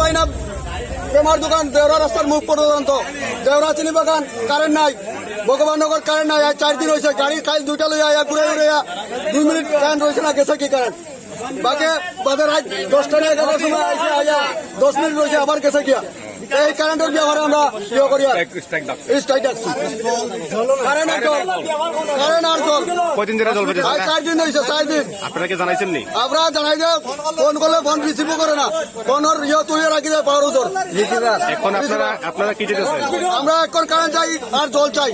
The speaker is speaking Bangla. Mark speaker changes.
Speaker 1: যাই না প্রেমার দোকান দেওরা রাস্তার মুখ পর্যন্ত দেওরা চিনি বাগান কারেন্ট নাই ভগবাননগর কারেন্ট নাই 4 দিন হয়েছে গাড়ি কাল 2টা লইয়া ঘুরে ঘুরে 2 মিনিট কারেন্ট রয়েছে না গেছে কি কারেন্ট বাকি বাজার রাত 10টা 11টার সময় আইছে আয়া 10 মিনিট রয়েছে আবার গেছে গিয়া এই কারেন্টের ব্যবহারে আমরা ইয়ে করি স্ট্রাইক ডাকছি কারেন্ট আর জল
Speaker 2: কয়দিন ধরে জল পেয়েছে
Speaker 1: 4 দিন হয়েছে 4 দিন
Speaker 2: আপনারা কি জানাইছেন নি
Speaker 1: আমরা জানাই যে ফোন করলে ফোন রিসিভও করে না ফোনের ইয়ে তুলে রাখি দেয় পাওয়ার ওজন
Speaker 2: এখন আপনারা কি যেতেছেন
Speaker 1: আমরা এখন কারেন্ট চাই আর জল চাই